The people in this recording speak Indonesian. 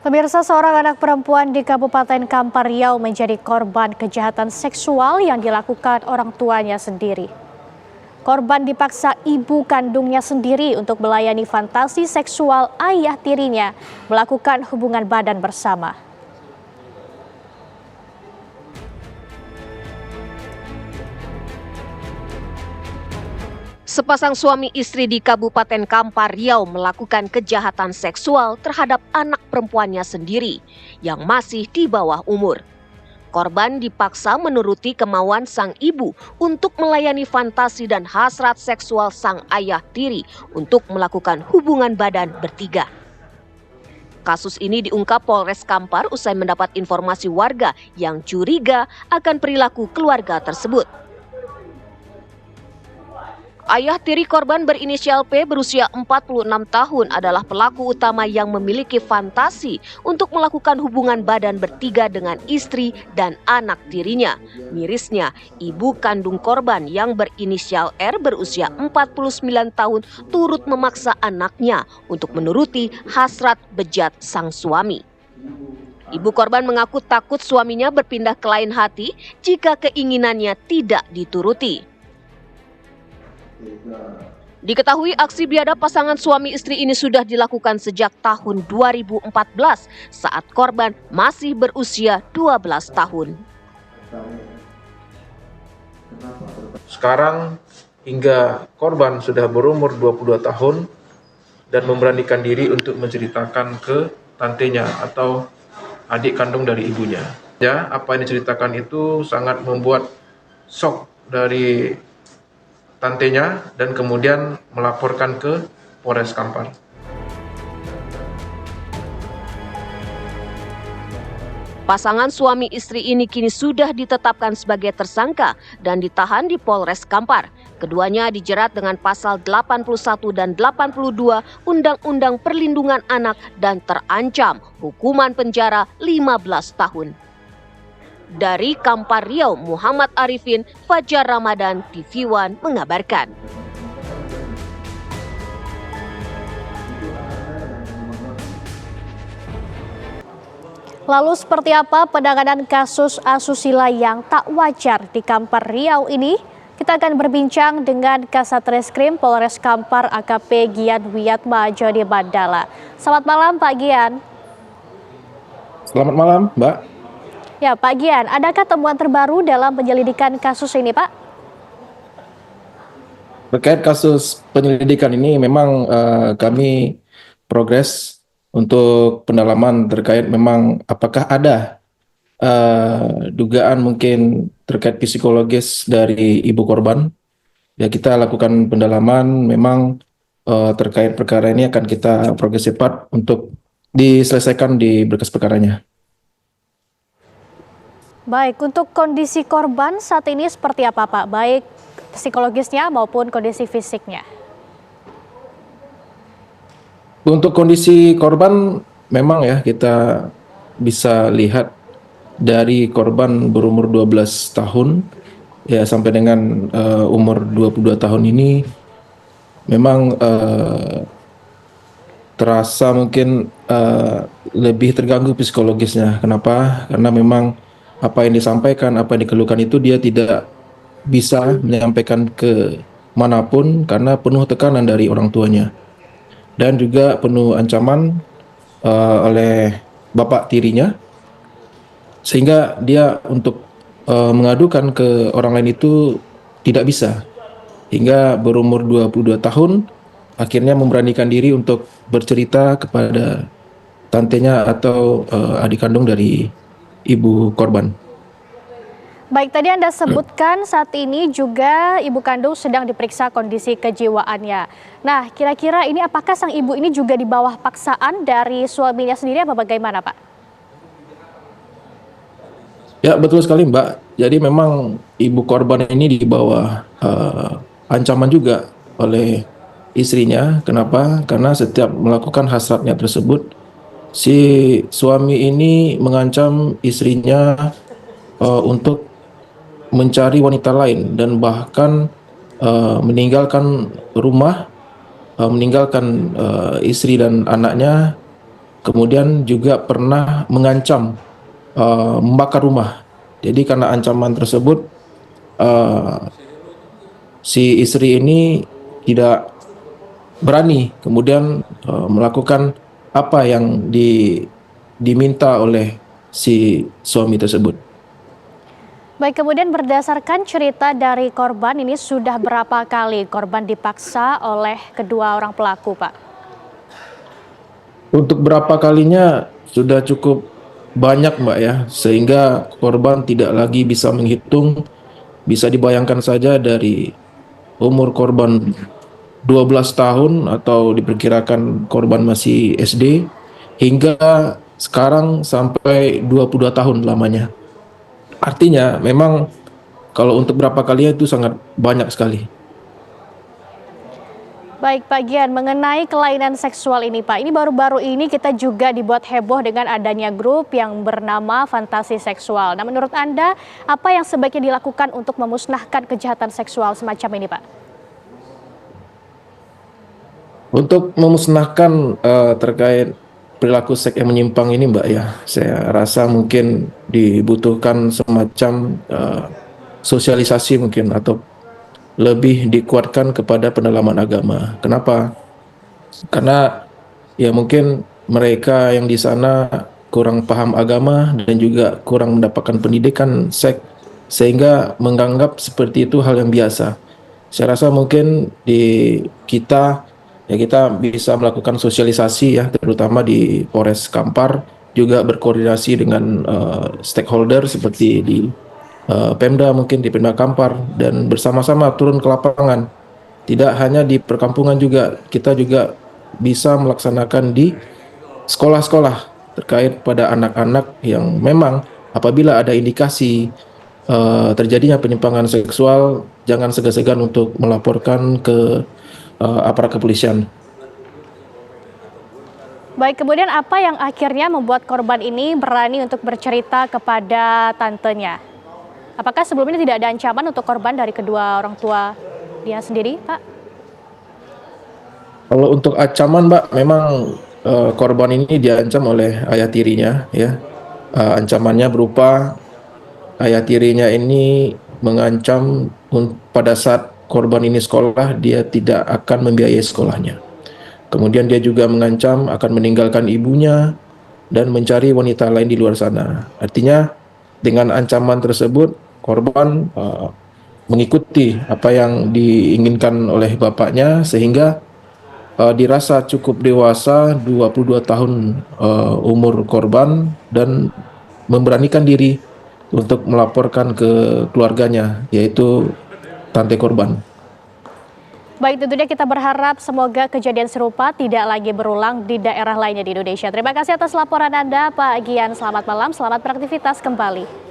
Pemirsa, seorang anak perempuan di Kabupaten Kampar Riau menjadi korban kejahatan seksual yang dilakukan orang tuanya sendiri. Korban dipaksa ibu kandungnya sendiri untuk melayani fantasi seksual ayah tirinya melakukan hubungan badan bersama. Sepasang suami istri di Kabupaten Kampar Riau melakukan kejahatan seksual terhadap anak perempuannya sendiri yang masih di bawah umur. Korban dipaksa menuruti kemauan sang ibu untuk melayani fantasi dan hasrat seksual sang ayah tiri untuk melakukan hubungan badan bertiga. Kasus ini diungkap Polres Kampar usai mendapat informasi warga yang curiga akan perilaku keluarga tersebut. Ayah tiri korban berinisial P berusia 46 tahun adalah pelaku utama yang memiliki fantasi untuk melakukan hubungan badan bertiga dengan istri dan anak tirinya. Mirisnya, ibu kandung korban yang berinisial R berusia 49 tahun turut memaksa anaknya untuk menuruti hasrat bejat sang suami. Ibu korban mengaku takut suaminya berpindah ke lain hati jika keinginannya tidak dituruti. Diketahui aksi biadab pasangan suami istri ini sudah dilakukan sejak tahun 2014 saat korban masih berusia 12 tahun. Sekarang hingga korban sudah berumur 22 tahun dan memberanikan diri untuk menceritakan ke tantenya atau adik kandung dari ibunya. Ya, apa yang diceritakan itu sangat membuat shock dari tantenya dan kemudian melaporkan ke Polres Kampar. Pasangan suami istri ini kini sudah ditetapkan sebagai tersangka dan ditahan di Polres Kampar. Keduanya dijerat dengan pasal 81 dan 82 Undang-Undang Perlindungan Anak dan terancam hukuman penjara 15 tahun. Dari Kampar Riau, Muhammad Arifin, Fajar Ramadan, TV One mengabarkan. Lalu seperti apa penanganan kasus asusila yang tak wajar di Kampar Riau ini? Kita akan berbincang dengan Kasat Reskrim Polres Kampar AKP Gian Wiyatma Jodi Mandala. Selamat malam Pak Gian. Selamat malam Mbak. Ya Pak Gian, adakah temuan terbaru dalam penyelidikan kasus ini Pak? Terkait kasus penyelidikan ini memang kami progres untuk pendalaman terkait memang apakah ada dugaan mungkin terkait psikologis dari ibu korban. Ya, kita lakukan pendalaman memang terkait perkara ini akan kita progres cepat untuk diselesaikan di berkas perkaranya. Baik, untuk kondisi korban saat ini seperti apa Pak? Baik psikologisnya maupun kondisi fisiknya? Untuk kondisi korban memang ya kita bisa lihat dari korban berumur 12 tahun ya sampai dengan umur 22 tahun ini memang terasa mungkin lebih terganggu psikologisnya. Kenapa? Karena memang apa yang disampaikan, apa yang dikeluhkan itu dia tidak bisa menyampaikan ke manapun karena penuh tekanan dari orang tuanya. Dan juga penuh ancaman oleh bapak tirinya. Sehingga dia untuk mengadukan ke orang lain itu tidak bisa. Hingga berumur 22 tahun akhirnya memberanikan diri untuk bercerita kepada tantenya atau adik kandung dari ibu korban. Baik, tadi Anda sebutkan saat ini juga ibu kandung sedang diperiksa kondisi kejiwaannya. Nah, kira-kira ini apakah sang ibu ini juga di bawah paksaan dari suaminya sendiri apa bagaimana, Pak? Ya, betul sekali, Mbak. Jadi memang ibu korban ini di bawah ancaman juga oleh istrinya. Kenapa? Karena setiap melakukan hasratnya tersebut, si suami ini mengancam istrinya untuk mencari wanita lain dan bahkan meninggalkan rumah, meninggalkan istri dan anaknya kemudian juga pernah mengancam membakar rumah. Jadi karena ancaman tersebut, eh, si istri ini tidak berani kemudian melakukan apa yang diminta oleh si suami tersebut. Baik, kemudian berdasarkan cerita dari korban ini sudah berapa kali korban dipaksa oleh kedua orang pelaku, Pak? Untuk berapa kalinya sudah cukup banyak, Mbak ya, sehingga korban tidak lagi bisa menghitung. Bisa dibayangkan saja dari umur korban 12 tahun atau diperkirakan korban masih SD hingga sekarang sampai 22 tahun lamanya. Artinya memang kalau untuk berapa kalinya itu sangat banyak sekali. Baik, Pak Gian, mengenai kelainan seksual ini, Pak, ini baru-baru ini kita juga dibuat heboh dengan adanya grup yang bernama Fantasi Seksual. Nah, menurut Anda, apa yang sebaiknya dilakukan untuk memusnahkan kejahatan seksual semacam ini, Pak? Untuk memusnahkan terkait perilaku seks yang menyimpang ini, Mbak ya, saya rasa mungkin dibutuhkan semacam sosialisasi mungkin atau lebih dikuatkan kepada pendalaman agama. Kenapa? Karena ya mungkin mereka yang di sana kurang paham agama dan juga kurang mendapatkan pendidikan seks sehingga menganggap seperti itu hal yang biasa. Saya rasa mungkin di kita bisa melakukan sosialisasi ya, terutama di Polres Kampar, juga berkoordinasi dengan stakeholder seperti di Pemda, mungkin di Pemda Kampar, dan bersama-sama turun ke lapangan. Tidak hanya di perkampungan, juga kita juga bisa melaksanakan di sekolah-sekolah terkait pada anak-anak yang memang apabila ada indikasi terjadinya penyimpangan seksual, jangan segan-segan untuk melaporkan ke aparat kepolisian. Baik, kemudian apa yang akhirnya membuat korban ini berani untuk bercerita kepada tantenya? Apakah sebelumnya tidak ada ancaman untuk korban dari kedua orang tua dia sendiri, Pak? Kalau untuk ancaman, Mbak, memang korban ini diancam oleh ayah tirinya, ya. Ancamannya berupa ayah tirinya ini mengancam pada saat korban ini sekolah, dia tidak akan membiayai sekolahnya. Kemudian dia juga mengancam akan meninggalkan ibunya dan mencari wanita lain di luar sana. Artinya dengan ancaman tersebut, korban mengikuti apa yang diinginkan oleh bapaknya sehingga dirasa cukup dewasa, 22 tahun umur korban, dan memberanikan diri untuk melaporkan ke keluarganya, yaitu tante korban. Baik, tentunya kita berharap semoga kejadian serupa tidak lagi berulang di daerah lainnya di Indonesia. Terima kasih atas laporan Anda, Pak Gian. Selamat malam, selamat beraktivitas kembali.